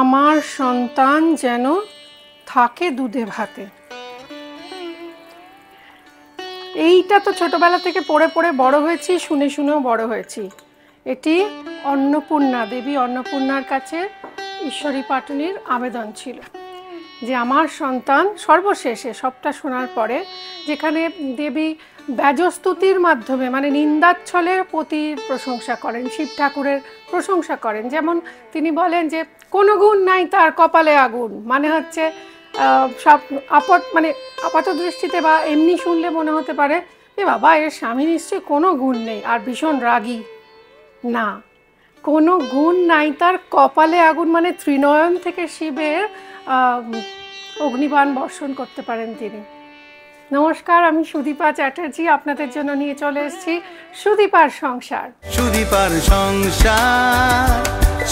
আমার সন্তান যেন থাকে দুধে ভাতে। এইটা তো ছোটবেলা থেকে পড়ে পড়ে বড় হয়েছি, শুনে শুনেও বড় হয়েছি। এটি অন্নপূর্ণা দেবী অন্নপূর্ণার কাছে ঈশ্বরী পাটুনির আবেদন ছিল যে আমার সন্তান সর্বশেষে সবটা শোনার পরে, যেখানে দেবী ব্যাজস্তুতির মাধ্যমে মানে নিন্দাচ্ছলে পতির প্রশংসা করেন, শিব ঠাকুরের প্রশংসা করেন। যেমন তিনি বলেন যে কোনো গুণ নাই তার কপালে আগুন, মানে হচ্ছে সব মানে আপাত দৃষ্টিতে বা এমনি শুনলে মনে হতে পারে যে বাবা এর স্বামী নিশ্চয়ই কোনো গুণ নেই আর ভীষণ রাগী। না, কোনো গুণ নাই তার কপালে আগুন, মানে ত্রিনয়ন থেকে শিবের অগ্নিবাণ বর্ষণ করতে পারেন তিনি। নমস্কার, আমি সুদীপা চ্যাটার্জি, আপনাদের জন্য নিয়ে চলে এসেছি সুদীপার সংসার। সুদীপার সংসার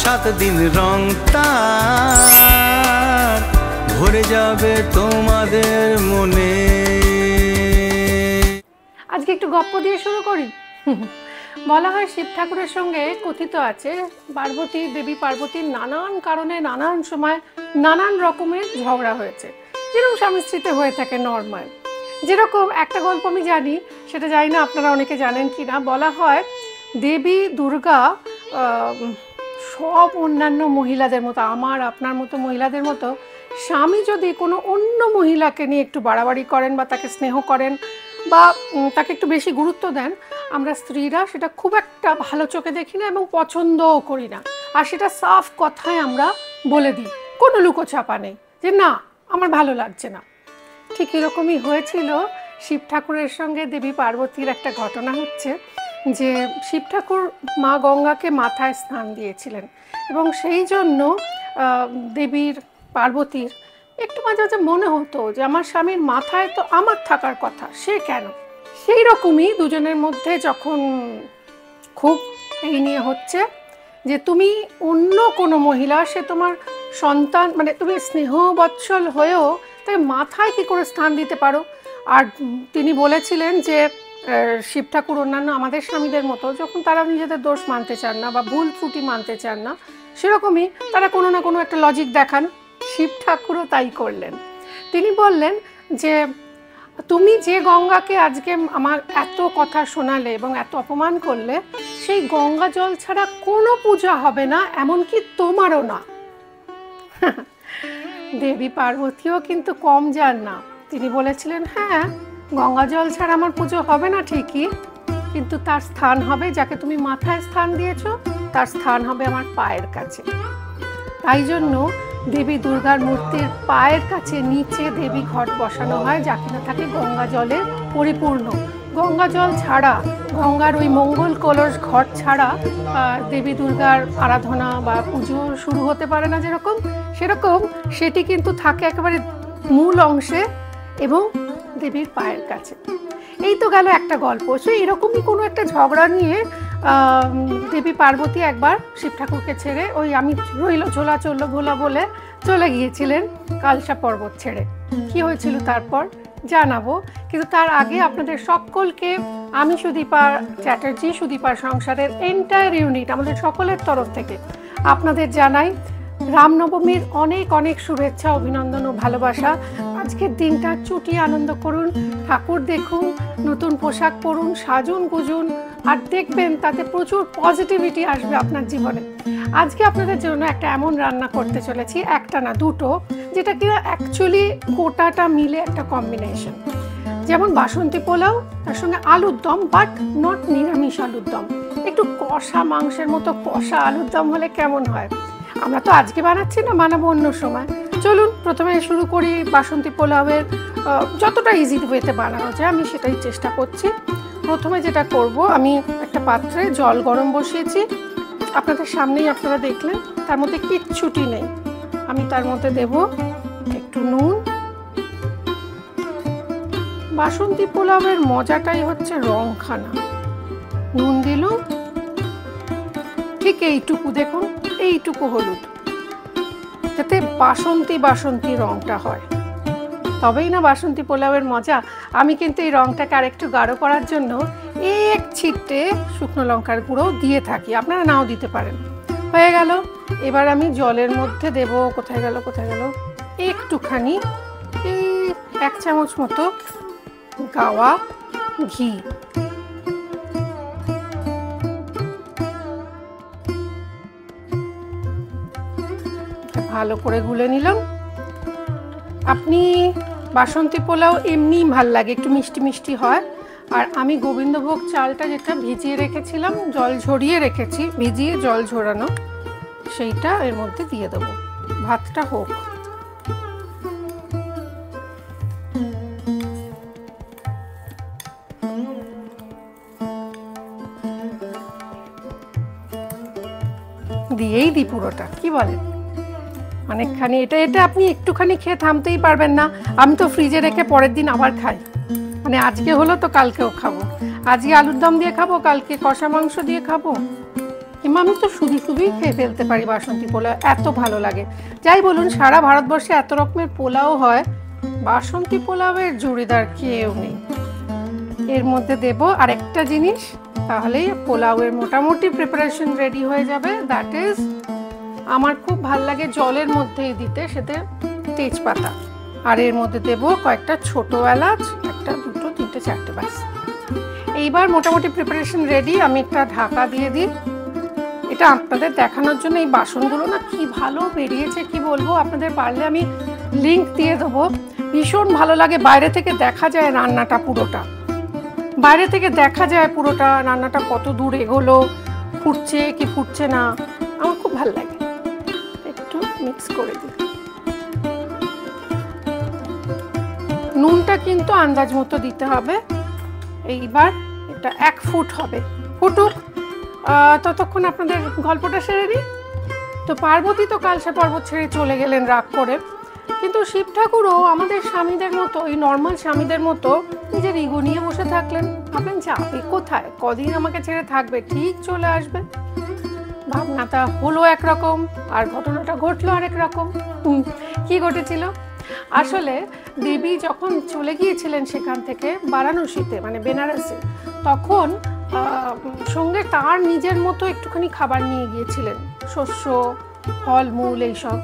7 দিন রং তার ভরে যাবে তোমাদের মনে। আজকে একটু গপ্প দিয়ে শুরু করি। বলা হয় শিব ঠাকুরের সঙ্গে কথিত আছে পার্বতী দেবী পার্বতীর নানান কারণে নানান সময় নানান রকমের ঝগড়া হয়েছে, যেরকম স্বামী স্ত্রীতে হয়ে থাকে নর্মাল। যেরকম একটা গল্প আমি জানি, সেটা জানি না আপনারা অনেকে জানেন কি না। বলা হয় দেবী দুর্গা সব অন্যান্য মহিলাদের মতো, আমার আপনার মতো মহিলাদের মতো, স্বামী যদি কোনো অন্য মহিলাকে নিয়ে একটু বাড়াবাড়ি করেন বা তাকে স্নেহ করেন বা তাকে একটু বেশি গুরুত্ব দেন, আমরা স্ত্রীরা সেটা খুব একটা ভালো চোখে দেখি না এবং পছন্দও করি না। আর সেটা সাফ কথায় আমরা বলে দিই, কোনো লুকোচাপা নেই যে না আমার ভালো লাগছে না। ঠিক এরকমই হয়েছিল শিব ঠাকুরের সঙ্গে দেবী পার্বতীর। একটা ঘটনা হচ্ছে যে শিব ঠাকুর মা গঙ্গাকে মাথায় স্নান দিয়েছিলেন এবং সেই জন্য দেবীর পার্বতীর একটু মাঝে মাঝে মনে হতো যে আমার স্বামীর মাথায় তো আমার থাকার কথা, সে কেন। সেই রকমই দুজনের মধ্যে যখন খুব এই নিয়ে হচ্ছে যে তুমি অন্য কোনো মহিলা, সে তোমার সন্তান, মানে তুমি স্নেহ বৎসল হয়েও তাই মাথায় কী করে স্থান দিতে পারো। আর তিনি বলেছিলেন যে শিব ঠাকুর অন্যান্য আমাদের স্বামীদের মতো যখন তারা নিজেদের দোষ মানতে চান না বা ভুল ত্রুটি মানতে চান না, সেরকমই তারা কোনো না কোনো একটা লজিক দেখান। শিব ঠাকুরও তাই করলেন। তিনি বললেন যে তুমি যে গঙ্গাকে আজকে আমার এত কথা শোনালে এবং এত অপমান করলে, সেই গঙ্গা জল ছাড়া কোনো পূজা হবে না, এমনকি তোমারও না। দেবী পার্বতীও কিন্তু কম যান না। তিনি বলেছিলেন হ্যাঁ গঙ্গা জল ছাড়া আমার পুজো হবে না ঠিকই, কিন্তু তার স্থান হবে, যাকে তুমি মাথায় স্থান দিয়েছো তার স্থান হবে আমার পায়ের কাছে। তাই জন্য দেবী দুর্গার মূর্তির পায়ের কাছে নিচে দেবী ঘট বসানো হয়, যা কিনা থাকে গঙ্গা জলে পরিপূর্ণ। গঙ্গা জল ছাড়া, গঙ্গার ওই মঙ্গল কলস ঘট ছাড়া দেবী দুর্গার আরাধনা বা পুজো শুরু হতে পারে না। যেরকম সেরকম সেটি কিন্তু থাকে একেবারে মূল অংশে এবং দেবীর পায়ের কাছে। এই তো গেল একটা গল্প। সে এরকমই কোনো একটা ঝগড়া নিয়ে দেবী পার্বতী একবার শিব ঠাকুরকে ছেড়ে ওই আমি রইল ঝোলা চললো ভোলা বলে চলে গিয়েছিলেন কালসা পর্বত ছেড়ে। কি হয়েছিল তারপর জানাবো, কিন্তু তার আগে আপনাদের সকলকে আমি সুদীপা চ্যাটার্জি, সুদীপার সংসারের এন্টায়ার ইউনিট, আমাদের সকলের তরফ থেকে আপনাদের জানাই রামনবমীর অনেক অনেক শুভেচ্ছা, অভিনন্দন ও ভালোবাসা। আজকের দিনটা চুটিয়ে আনন্দ করুন, ঠাকুর দেখুন, নতুন পোশাক পরুন, সাজুন গুজুন, আর দেখবেন তাতে প্রচুর পজিটিভিটি আসবে আপনার জীবনে। আজকে আপনাদের জন্য একটা এমন রান্না করতে চলেছি, একটা না দুটো, যেটা কিনা অ্যাকচুয়ালি গোটাটা মিলে একটা কম্বিনেশন। যেমন বাসন্তী পোলাও, তার সঙ্গে আলুর দম, বাট নট নিরামিষ আলুর দম, একটু কষা মাংসের মতো কষা আলুর দম হলে কেমন হয়। আমরা তো আজকে বানাচ্ছি না, বানাবো অন্য সময়। চলুন প্রথমে শুরু করি বাসন্তী পোলাওয়ের যতটা ইজি ওয়েতে বানানো যায় আমি সেটাই চেষ্টা করছি। প্রথমে যেটা করব, আমি একটা পাত্রে জল গরম বসিয়েছি, আপনাদের সামনেই আপনারা দেখলেন, তার মধ্যে কিচ্ছুটি নেই। আমি তার মধ্যে দেব একটু নুন। বাসন্তী পোলাওয়ের মজাটাই হচ্ছে রংখানা। নুন দিলাম ঠিক এইটুকু, দেখুন এইটুকু হলুদ, যাতে বাসন্তী বাসন্তী রংটা হয়, তবেই না বাসন্তী পোলাওয়ের মজা। আমি কিন্তু এই রংটাকে আরেকটু গাঢ় করার জন্য এক ছিটে শুকনো লঙ্কার গুঁড়ো দিয়ে থাকি, আপনারা নাও দিতে পারেন। হয়ে গেল। এবার আমি জলের মধ্যে দেব, কোথায় গেল একটুখানি, এই 1 চামচ মতো গাওয়া ঘি। ভালো করে গুলে নিলাম। আপনি বাসন্তী পোলাও এমনিই ভাল লাগে, একটু মিষ্টি মিষ্টি হয়। আর আমি গোবিন্দভোগ চালটা যেটা ভিজিয়ে রেখেছিলাম, জল ঝরিয়ে রেখেছি, ভিজিয়ে জল ঝরানো, সেইটা এর মধ্যে দিয়ে দেবো। ভাতটা হোক। দিয়েই দিই পুরোটা, কি বলেন? অনেকখানি। এটা আপনি একটুখানি খেয়ে থামতেই পারবেন না। আমি তো ফ্রিজে রেখে পরের দিন আবার খাই, মানে আজকে হলো তো কালকেও খাবো। আজকে আলুর দম দিয়ে খাবো, কালকে কষা মাংস দিয়ে খাবো, কিংবা আমি তো শুধুই খেয়ে ফেলতে পারি বাসন্তী পোলাও, এত ভালো লাগে। যাই বলুন, সারা ভারতবর্ষে এত রকমের পোলাও হয়, বাসন্তী পোলাওয়ের জুড়িদার কেউ নেই। এর মধ্যে দেব আরেকটা জিনিস, তাহলেই পোলাওয়ের মোটামুটি প্রিপারেশন রেডি হয়ে যাবে। দ্যাট ইজ, আমার খুব ভাল লাগে জলের মধ্যেই দিতে, সেটা তেজপাতা। আর এর মধ্যে দেব কয়েকটা ছোট এলাচ, 1, 2, 3, 4, ব্যাস। এইবার মোটামুটি প্রিপারেশন রেডি। আমি একটা ঢাকা দিয়ে দিই। এটা আপনাদের দেখানোর জন্য। এই বাসনগুলো না কি ভালো বেরিয়েছে, কি বলবো। আপনাদের পারলে আমি লিংক দিয়ে দেবো। ভীষণ ভালো লাগে, বাইরে থেকে দেখা যায় রান্নাটা পুরোটা, বাইরে থেকে দেখা যায় পুরোটা রান্নাটা কত দূর এগোলো, ফুটছে কি ফুটছে না, আমার খুব ভালো লাগে। একটু মিক্স করে দিই। নুনটা কিন্তু আন্দাজ মতো দিতে হবে। এইবার এটা 1 ফুট হবে, ফুটুক। ততক্ষণ আপনাদের গল্পটা সেরে নিই। তো পার্বতী তো কালসা পর্বত ছেড়ে চলে গেলেন রাগ করে, কিন্তু শিব ঠাকুরও আমাদের স্বামীদের মতো, এই নর্মাল স্বামীদের মতো নিজের ইগো নিয়ে বসে থাকলেন। ভাবলেন যাবে কোথায়, কদিন আমাকে ছেড়ে থাকবে, ঠিক চলে আসবে। ভাবনাটা হলো একরকম, আর ঘটনাটা ঘটলো আরেক রকম। কি ঘটেছিল? আসলে দেবী যখন চলে গিয়েছিলেন সেখান থেকে বারাণসীতে, মানে বেনারসে, তখন সঙ্গে তার নিজের মতো একটুখানি খাবার নিয়ে গিয়েছিলেন, শস্য, ফলমূল, এইসব।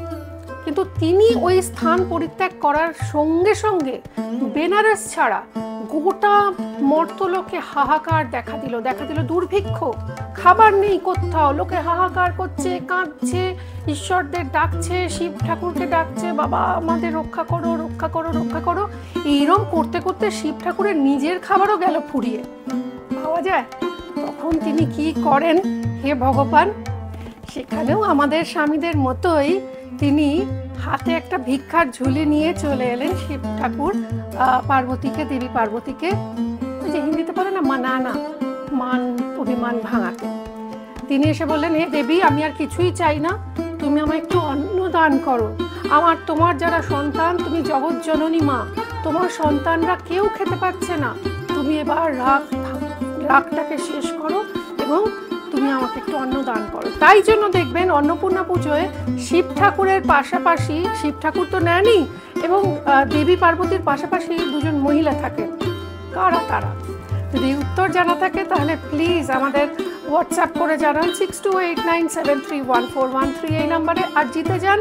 কিন্তু তিনি ওই স্থান পরিত্যাগ করার সঙ্গে সঙ্গে বেনারস ছাড়া গোটা মর্তলোকে হাহাকার দেখা দিল দুর্ভিক্ষ। খাবার নেই কোথাও, লোকে হাহাকার করছে, কাঁদছে, ঈশ্বরদের ডাকছে, শিব ঠাকুরকে ডাকছে, বাবা আমাদের রক্ষা করো, রক্ষা করো, রক্ষা করো। এইরকম করতে করতে শিব ঠাকুরের নিজের খাবারও গেল ফুরিয়ে, পাওয়া যায়। তখন তিনি কি করেন, হে ভগবান, সেখানেও আমাদের স্বামীদের মতোই তিনি হাতে একটা ভিক্ষার ঝুলি নিয়ে চলে এলেন শিব ঠাকুর পার্বতীকে, দেবী পার্বতীকে, ওই যে হিন্দিতে বলে না মানানা, মান অভিমান ভাঙাতে। তিনি এসে বললেন, হে দেবী, আমি আর কিছুই চাই না, তুমি আমায় একটু অন্ন দান করো। তোমার যারা সন্তান, তুমি জগৎ জননী মা, তোমার সন্তানরা কেউ খেতে পাচ্ছে না, তুমি এবার রাগটাকে শেষ করো এবং তুমি আমাকে একটু অন্ন দান করো। তাই জন্য দেখবেন অন্নপূর্ণা পুজোয় শিব ঠাকুরের পাশাপাশি, শিব ঠাকুর তো নেনই, এবং দেবী পার্বতীর পাশাপাশি দুজন মহিলা থাকেন। কারা তারা? যদি উত্তর জানা থাকে তাহলে প্লিজ আমাদের হোয়াটসঅ্যাপ করে জানান 6289731413 এই নাম্বারে। আর জিতে যান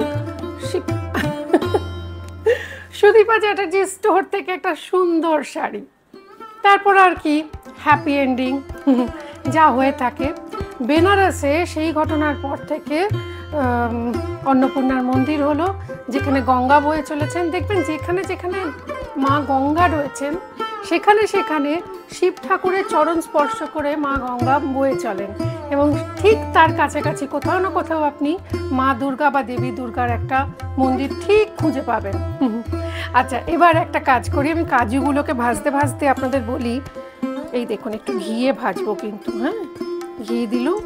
সুদীপা চ্যাটার্জি স্টোর থেকে একটা সুন্দর শাড়ি। তারপর আর কি, হ্যাপি এন্ডিং যা হয়ে থাকে। বেনারসে সেই ঘটনার পর থেকে অন্নপূর্ণার মন্দির হলো, যেখানে গঙ্গা বয়ে চলেছেন। দেখবেন যেখানে যেখানে মা গঙ্গা রয়েছেন সেখানে সেখানে শিব ঠাকুরের চরণ স্পর্শ করে মা গঙ্গা বয়ে চলেন, এবং ঠিক তার কাছাকাছি কোথাও না কোথাও আপনি মা দুর্গা বা দেবী দুর্গার একটা মন্দির ঠিক খুঁজে পাবেন। আচ্ছা, এবার একটা কাজ করি, আমি কাজুগুলোকে ভাজতে ভাজতে আপনাদের বলি। এই দেখুন, একটু ঘিয়ে ভাজবো কিন্তু, হ্যাঁ, ঘি দিলুম,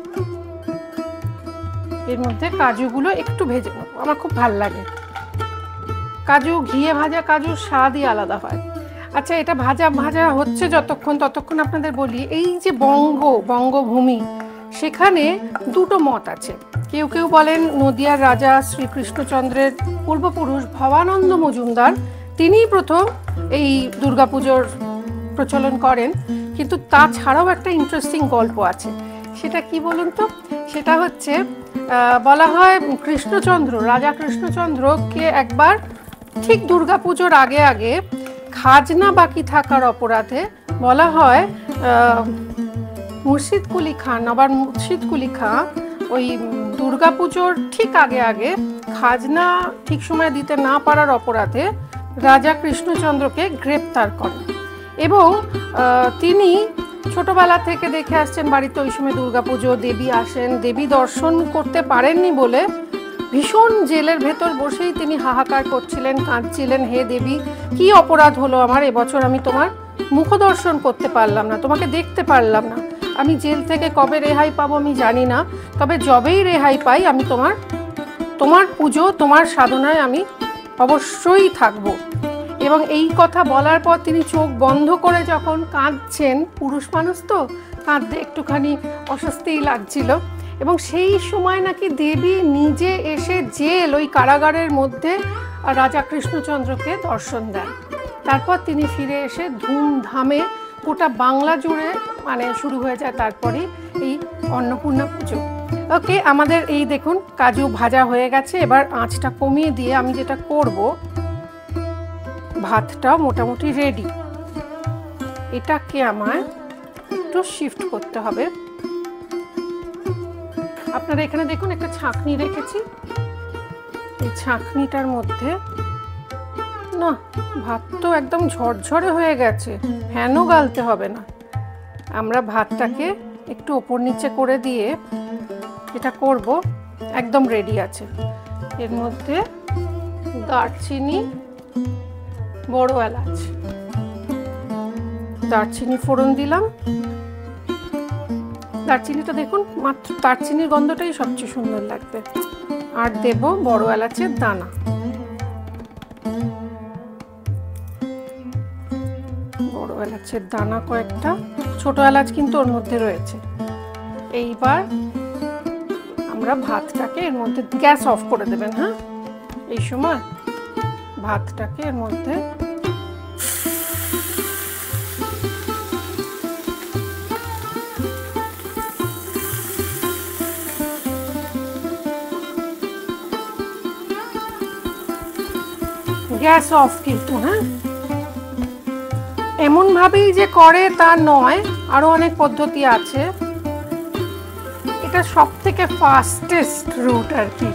এর মধ্যে কাজুগুলো একটু ভেজে নেবো। আমার খুব ভাল লাগে কাজু, ঘিয়ে ভাজা কাজুর স্বাদই আলাদা হয়। আচ্ছা, এটা ভাজা হচ্ছে ততক্ষণ আপনাদের বলি, এই যে বঙ্গভূমি, সেখানে দুটো মত আছে। কেউ কেউ বলেন নদিয়ার রাজা শ্রীকৃষ্ণচন্দ্রের পূর্বপুরুষ ভবানন্দ মজুমদার, তিনিই প্রথম এই দুর্গাপুজোর প্রচলন করেন। কিন্তু তাছাড়াও একটা ইন্টারেস্টিং গল্প আছে। সেটা কি বলুন তো? সেটা হচ্ছে বলা হয় কৃষ্ণচন্দ্র, রাজা কৃষ্ণচন্দ্রকে একবার ঠিক দুর্গাপুজোর আগে আগে খাজনা বাকি থাকার অপরাধে বলা হয় মুর্শিদ কুলি খান, আবার মুর্শিদ কুলি খান ওই দুর্গাপুজোর ঠিক আগে আগে খাজনা ঠিক সময় দিতে না পারার অপরাধে রাজা কৃষ্ণচন্দ্রকে গ্রেপ্তার করেন। এবং তিনি ছোটবেলা থেকে দেখে আসছেন বাড়িতে ওই সময় দুর্গাপুজো, দেবী আসেন, দেবী দর্শন করতে পারেননি বলে ভীষণ জেলের ভেতর বসেই তিনি হাহাকার করছিলেন, কাঁদছিলেন, হে দেবী কি অপরাধ হলো আমার, এবছর আমি তোমার মুখ দর্শন করতে পারলাম না, তোমাকে দেখতে পারলাম না, আমি জেল থেকে কবে রেহাই পাবো আমি জানি না, তবে যবেই রেহাই পাই আমি তোমার পুজো, তোমার সাধনায় আমি অবশ্যই থাকবো। এবং এই কথা বলার পর তিনি চোখ বন্ধ করে যখন কাঁদছেন, পুরুষ মানুষ তো কাঁদতে একটুখানি অস্বস্তিই লাগছিল, এবং সেই সময় নাকি দেবী নিজে এসে জেল ওই কারাগারের মধ্যে রাজা কৃষ্ণচন্দ্রকে দর্শন দেন। তারপর তিনি ফিরে এসে ধুমধামে গোটা বাংলা জুড়ে মানে শুরু হয়ে যায় তারপরে এই অন্নপূর্ণা পুজো। ওকে, আমাদের এই দেখুন কাজু ভাজা হয়ে গেছে। এবার আঁচটা কমিয়ে দিয়ে আমি যেটা করব, ভাতটা মোটামুটি রেডি, এটাকে আমার একটু শিফট করতে হবে। আপনারা এখানে দেখুন একটা ছাঁকনি রেখেছি, এই ছাঁকনিটার মধ্যে না, ভাত তো একদম ঝরঝরে হয়ে গেছে, ফ্যানও গালতে হবে না। আমরা ভাতটাকে একটু ওপর নিচে করে দিয়ে এটা করব, একদম রেডি আছে। এর মধ্যে দারচিনি, বড় এলাচ, দারচিনি ফোড়ন দিলাম। দারচিনিটা দেখুন, মাত্র দারচিনির গন্ধটাই সবচেয়ে সুন্দর লাগবে। আর দেব বড় এলাচের দানা, বড় এলাচের দানা কয়েকটা, ছোট এলাচ কিন্তু ওর মধ্যে রয়েছে। এইবার আমরা ভাতটাকে এর মধ্যে, গ্যাস অফ করে দেবেন, হ্যাঁ এই সময় ভাতটাকে এর মধ্যে গ্যাস অফ কিন্তু, হ্যাঁ এমন ভাবেই যে করে তা নয়, আরো অনেক পদ্ধতি আছে। এটা সব থেকে ফাস্টেস্ট রুট আর কি,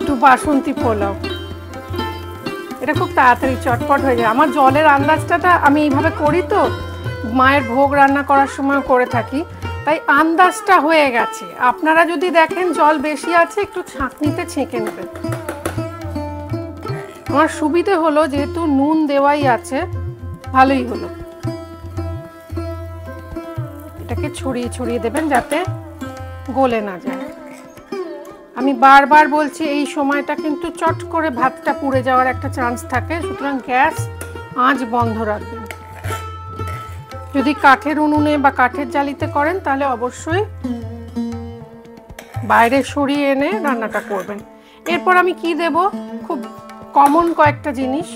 টু বাসন্তী পোলাও। এটা খুব তাড়াতাড়ি চটপট হয়ে যায়। আমার জলের আন্দাজটা আমি এইভাবে করি তো, মায়ের ভোগ রান্না করার সময় করে থাকি, তাই আন্দাজটা হয়ে গেছে। আপনারা যদি দেখেন জল বেশি আছে, একটু ছাঁকনিতে ছেঁকে নেবেন। আমার সুবিধে হলো যেহেতু নুন দেওয়াই আছে, ভালোই হলো। এটাকে ছড়িয়ে ছড়িয়ে দেবেন যাতে গলে না যায়। আমি বারবার বলছি এই সময়টা কিন্তু চট করে ভাতটা পুড়ে যাওয়ার একটা চান্স থাকে, সুতরাং গ্যাস আঁচ বন্ধ রাখবেন। যদি কাঠের উনুনে বা কাঠের জালিতে করেন তাহলে অবশ্যই বাইরে সরিয়ে এনে রান্নাটা করবেন। এরপর আমি কি দেব, খুব কমন কয়েকটা জিনিস।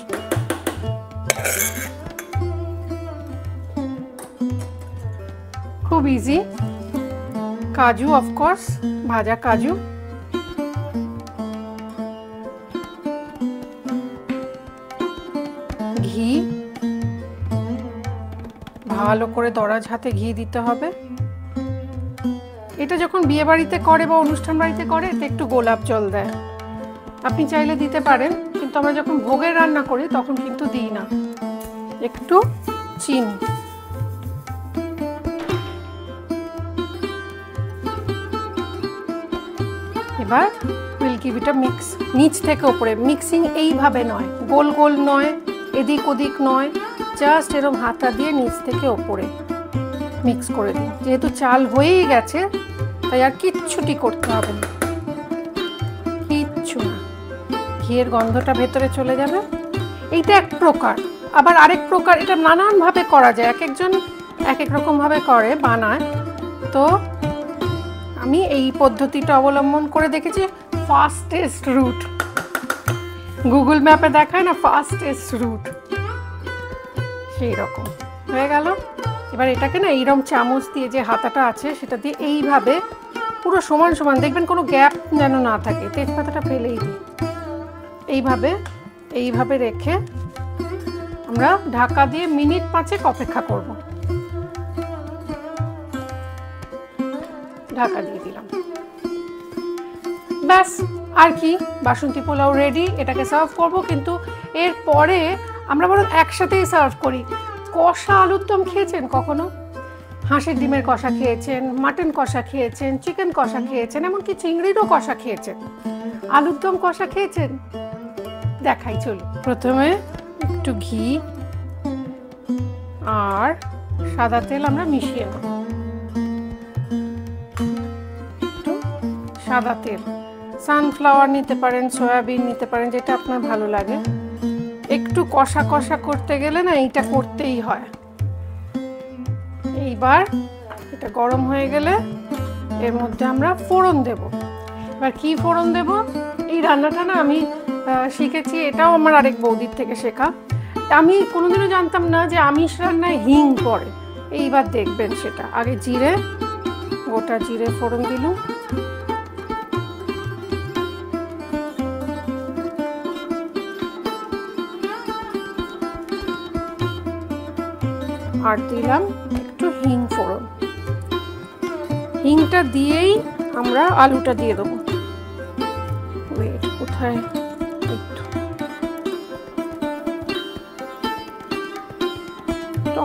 খুব ইজি, কাজু, অফকোর্স ভাজা কাজু, ঘি, ভালো করে দরাজ হাতে ঘি দিতে হবে। এটা যখন বিয়ে বাড়িতে করে বা অনুষ্ঠান বাড়িতে করে এতে একটু গোলাপ জল দেয়, আপনি চাইলে দিতে পারেন, কিন্তু আমরা যখন ভোগের রান্না করি তখন কিন্তু দিই না। একটু চিনি, এবার will give it a mix. নিচ থেকে ওপরে মিক্সিং এইভাবে নয়, গোল গোল নয়, এদিক ওদিক নয়, জাস্ট এরকম হাতা দিয়ে নিচ থেকে ওপরে মিক্স করে দিন। যেহেতু চাল হয়েই গেছে তাই আর কিচ্ছুটি করতে হবে না, কিচ্ছু না। ঘিয়ের গন্ধটা ভেতরে চলে যাবে। এইটা এক প্রকার, আবার আরেক প্রকার, এটা নানানভাবে করা যায়, এক একজন এক এক রকমভাবে করে বানায়। তো আমি এই পদ্ধতিটা অবলম্বন করে দেখেছি, ফাস্টেস্ট রুট। গুগল ম্যাপে দেখায় না ফাস্টেস্ট রুট, সেই রকম হয়ে গেল। এবার এটাকে না এইরকম চামচ দিয়ে, যে হাতাটা আছে সেটা দিয়ে এইভাবে পুরো সমান সমান, দেখবেন কোনো গ্যাপ যেন না থাকে, তেজপাতাটা ফেলেই দিই, এইভাবে রেখে আমরা ঢাকা দিয়ে মিনিট 5 অপেক্ষা করব। ঢাকা দিয়ে দিলাম, ব্যাস। আর কি, বাসন্তী পোলাও রেডি। এটাকে সার্ভ করব, কিন্তু এরপরে আমরা বরং একসাথেই সার্ভ করি। কষা আলুর দম খেয়েছেন কখনো? হাঁসের ডিমের কষা খেয়েছেন, মাটন কষা খেয়েছেন, চিকেন কষা খেয়েছেন, এমনকি চিংড়িরও কষা খেয়েছেন, আলুর দম কষা খেয়েছেন? দেখাই চলো। প্রথমে একটু ঘি আর সাদা তেল আমরা মিশিয়ে নেব। একটু সাদা তেল, সানফ্লাওয়ার নিতে পারেন, সয়াবিন নিতে পারেন, যেটা আপনার ভালো লাগে। একটু কষা কষা করতে গেলে না এইটা করতেই হয়। এইবার এটা গরম হয়ে গেলে এর মধ্যে আমরা ফোড়ন দেব। এবার কি ফোড়ন দেব? এই রান্নাটা না আমি শিখেছি, এটাও আমার আরেক বৌদির থেকে শেখা। আমি কোনোদিনও জানতাম না যে আমিষ রান্নায় হিং পড়ে, এইবার দেখবেন সেটা। আগে জিরে, গোটা জিরে ফোড়ন দিলুম, আর দিলাম একটু হিং ফোড়ন। হিংটা দিয়েই আমরা আলুটা দিয়ে দেবো। ওয়েট, কোথায়?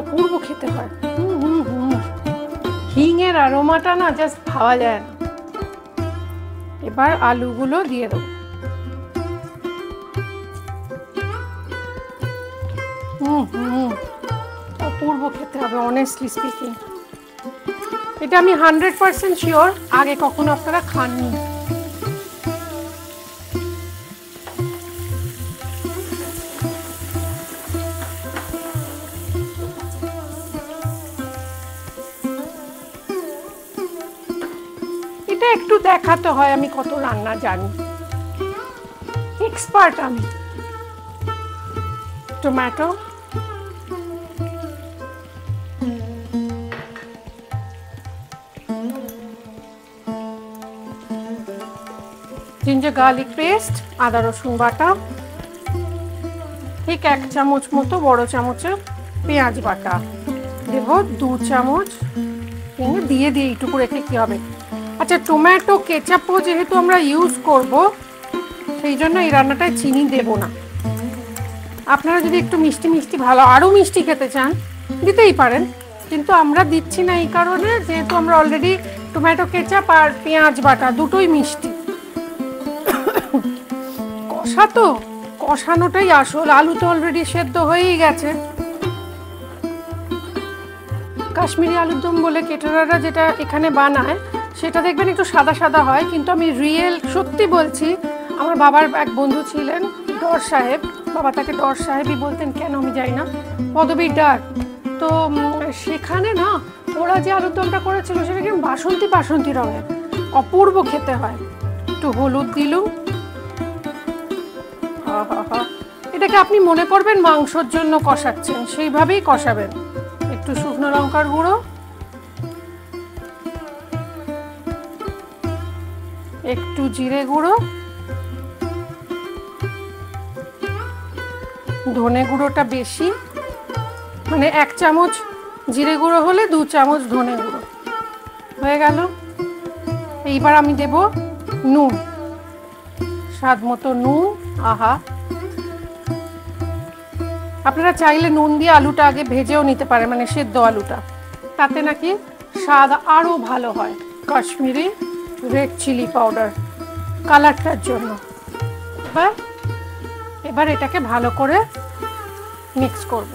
অপূর্ব খেতে হয়। হিংয়ের আরোমাটা না জাস্ট খাওয়া যায় না। এবার আলুগুলো দিয়ে দেবো। অপূর্ব খেতে হবে, অনেস্টলি স্পিকিং। এটা আমি 100% শিওর আগে কখনো আপনারা খাননি। এটা একটু দেখাতে হয় আমি কত রান্না জানি, এক্সপার্ট আমি। টমেটো, জিঞ্জার গার্লিক পেস্ট, আদা রসুন বাটা, ঠিক 1 চামচ মতো বড় চামচে পেঁয়াজ বাটা দেব, 2 চামচ দিয়ে এইটুকু রেখে কি হবে। আচ্ছা, টমেটো কেচাপও যেহেতু আমরা ইউজ করব, সেই জন্য এই রান্নাটায় চিনি দেব না। আপনারা যদি একটু মিষ্টি মিষ্টি ভালো, আরও মিষ্টি খেতে চান দিতেই পারেন, কিন্তু আমরা দিচ্ছি না এই কারণে যেহেতু আমরা অলরেডি টমেটো কেচাপ আর পেঁয়াজ বাটা দুটোই মিষ্টি। কষা তো, কষানোটাই আসল। আলু তো অলরেডি সেদ্ধ হয়েই গেছে। কাশ্মীরি আলুর দম বলে কেটারারা যেটা এখানে বানায় সেটা দেখবেন একটু সাদা সাদা হয়, কিন্তু আমি রিয়েল সত্যি বলছি, আমার বাবার এক বন্ধু ছিলেন ডর সাহেব, বাবা তাকে ডর সাহেবই বলতেন, কেন আমি জানি না, পদবীর ডাক। তো সেখানে না ওরা যে আলুর দমটা করেছিল সেটা কিন্তু বাসন্তী বাসন্তী রঙের, অপূর্ব খেতে হয়। একটু হলুদ দিলুম। এটাকে আপনি মনে করবেন মাংসর জন্য কষাচ্ছেন, সেইভাবেই কষাবেন। একটু শুকনো লঙ্কার গুঁড়ো, একটু জিরে গুঁড়ো, ধনে গুঁড়োটা বেশি, মানে 1 চামচ জিরে গুঁড়ো হলে 2 চামচ ধনে গুঁড়ো হয়ে গেল। এইবার আমি দেব নুন, স্বাদ মতো নুন। আহা, আপনারা চাইলে নুন দিয়ে আলুটা আগে ভেজেও নিতে পারেন, মানে সেদ্ধ আলুটা, তাতে নাকি স্বাদ আরও ভালো হয়। কাশ্মীরি রেড চিলি পাউডার কালারটার জন্য। এবার এটাকে ভালো করে মিক্স করব।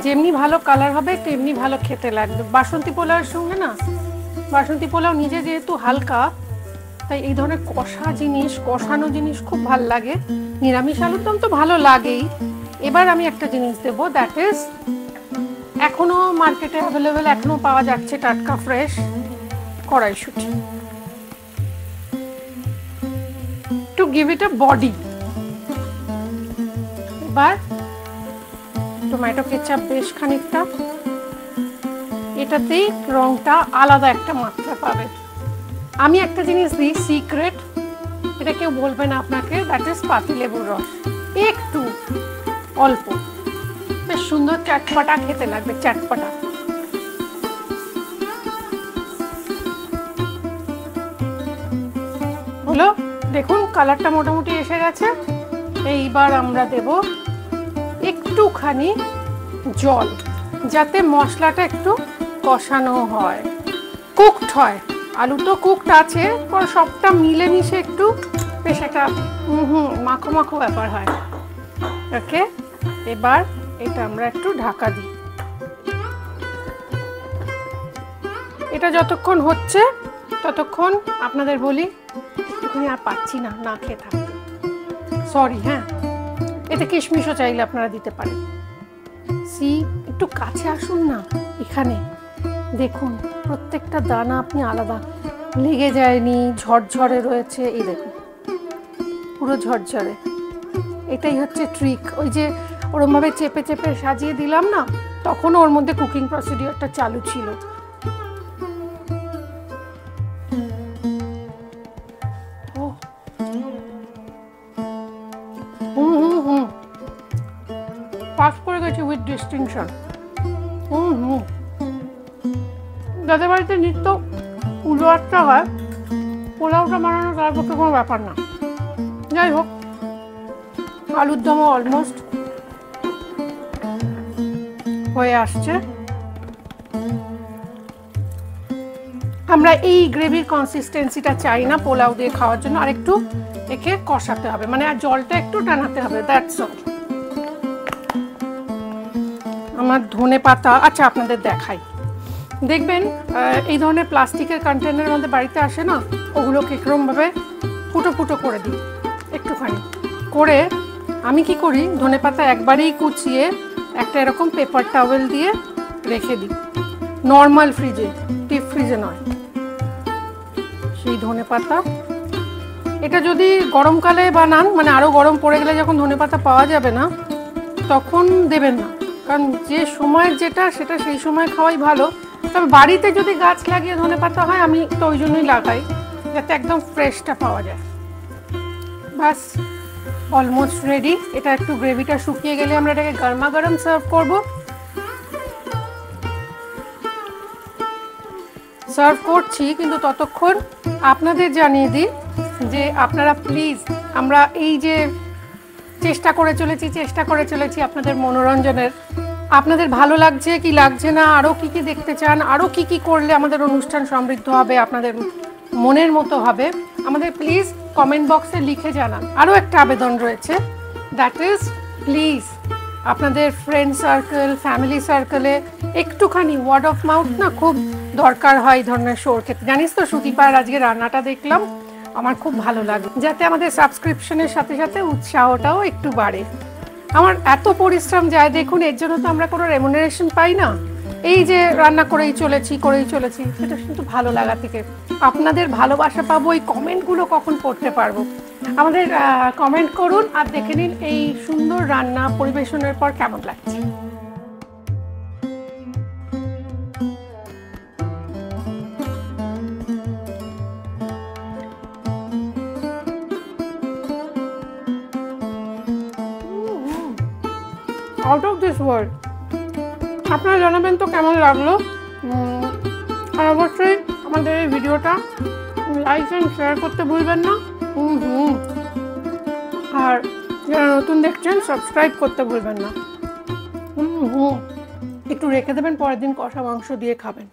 যেমনি ভালো কালার হবে তেমনি ভালো খেতে লাগবে। বাসন্তী পোলাওয়ের সঙ্গে না, বাসন্তী পোলাও নিজে যেহেতু হালকা, তাই এই ধরনের কষা জিনিস, কষানো জিনিস খুব ভালো লাগে। নিরামিষ আলুর দম তো ভালো লাগেই। এবার আমি একটা জিনিস দেবো, দ্যাট ইজ এখনো মার্কেটে অ্যাভেলেবেল, এখনো পাওয়া যাচ্ছে টাটকা ফ্রেশ কড়াইশুঁটি। একটু give it a body. এবার টমেটো কেচাপ বেশ খানিকটা, এটাতেই রংটা আলাদা একটা মাত্রা পাবে। আমি একটা জিনিস দিই সিক্রেট, এটা কেউ বলবে না আপনাকে, দ্যাট ইজ পাতিলেবুর রস, একটু অল্প, বেশ সুন্দর চটপটা খেতে লাগবে, চটপটা। হলো, দেখুন কালারটা মোটামুটি এসে গেছে। এইবার আমরা দেব একটুখানি জল, যাতে মশলাটা একটু কষানো হয়, কুকড হয়। আলু তো কুকড আছে, পর সবটা মিলেমিশে একটু বেশ একটা মাখো মাখো ব্যাপার হয়। ওকে, এবার এটা আমরা একটু ঢাকা দিই। এটা যতক্ষণ হচ্ছে ততক্ষণ আপনাদের বলি, একটুখানি আর পাচ্ছি না না খেয়ে থাকতে, সরি। হ্যাঁ, এতে কিশমিশও চাইলে আপনারা দিতে পারেন। একটু কাছে আসুন না, এখানে দেখুন প্রত্যেকটা দানা আপনি আলাদা, লেগে যায়নি, ঝরঝরে রয়েছে, এই দেখুন পুরো ঝরঝরে। এটাই হচ্ছে ট্রিক। ওই যে ওরমভাবে চেপে চেপে সাজিয়ে দিলাম না, তখনও ওর মধ্যে কুকিং প্রসিডিওরটা চালু ছিল। পাস করে গেছি উইথ ডিস্টিংশন। যাদের বাড়িতে নিত্য উলো আটটা হয়, পোলাওটা বানানো তার পক্ষে কোনো ব্যাপার না। যাই হোক, আলুর দমও অলমোস্ট হয়ে আসছে। আমরা এই গ্রেভির কনসিস্টেন্সিটা চাই না পোলাও দিয়ে খাওয়ার জন্য, আর একটু একে কষাতে হবে, মানে আর জলটা একটু টানাতে হবে, দ্যাটস অল। আমার ধনে পাতা, আচ্ছা আপনাদের দেখাই, দেখবেন এই ধরনের প্লাস্টিকের কন্টেনারের মধ্যে বাড়িতে আসে না, ওগুলোকে এরকমভাবে ফুটো ফুটো করে দিই একটুখানি করে। আমি কি করি, ধনে পাতা একবারেই কুচিয়ে একটা এরকম পেপার টাওয়েল দিয়ে রেখে দিই, নর্মাল ফ্রিজে, ডিপ ফ্রিজে নয়। সেই ধনে পাতা, এটা যদি গরমকালে বানান, মানে আরও গরম পড়ে গেলে যখন ধনে পাতা পাওয়া যাবে না, তখন দেবেন না, কারণ যে সময়ের যেটা সেটা সেই সময় খাওয়াই ভালো। তবে বাড়িতে যদি গাছ লাগিয়ে ধনে পাতা হয়, আমি তো ওই জন্যই লাগাই, যাতে একদম ফ্রেশটা পাওয়া যায়। বাস অলমোস্ট রেডি। এটা একটু গ্রেভিটা শুকিয়ে গেলে আমরা এটাকে গরমা গরম সার্ভ করব। সার্ভ করছি, কিন্তু ততক্ষণ আপনাদের জানিয়ে দিই যে আপনারা প্লিজ, আমরা এই যে চেষ্টা করে চলেছি আপনাদের মনোরঞ্জনের, আপনাদের ভালো লাগছে কি লাগছে না, আরও কি কি দেখতে চান, আরও কি কি করলে আমাদের অনুষ্ঠান সমৃদ্ধ হবে, আপনাদের মনের মতো হবে, আমাদের প্লিজ কমেন্ট বক্সে লিখে জানান। আরও একটা আবেদন রয়েছে, দ্যাট ইজ প্লিজ আপনাদের ফ্রেন্ড সার্কেল, ফ্যামিলি সার্কেলে একটুখানি ওয়ার্ড অফ মাউথ না খুব দরকার হয় এই ধরনের শোর ক্ষেত্রে। জানিস তো সুদীপার আজকে রান্নাটা দেখলাম, আমার খুব ভালো লাগে, যাতে আমাদের সাবস্ক্রিপশনের সাথে সাথে উৎসাহটাও একটু বাড়ে। আমার এত পরিশ্রম যায় দেখুন, এর জন্য তো আমরা কোনো রেমুনারেশন পাই না, এই যে রান্না করেই চলেছি, সেটা কিন্তু ভালো লাগা থেকে। আপনাদের ভালোবাসা পাবো, এই কমেন্টগুলো কখন পড়তে পারবো। আমাদের কমেন্ট করুন আর দেখে নিন এই সুন্দর রান্না পরিবেশনের পর কেমন লাগছে। Out of this world. আপনারা জানাবেন তো কেমন লাগলো, আর অবশ্যই আমাদের এই ভিডিওটা লাইক অ্যান্ড শেয়ার করতে ভুলবেন না। আর যারা নতুন দেখছেন সাবস্ক্রাইব করতে ভুলবেন না। একটু রেখে দেবেন, পরের দিন কষা মাংস দিয়ে খাবেন।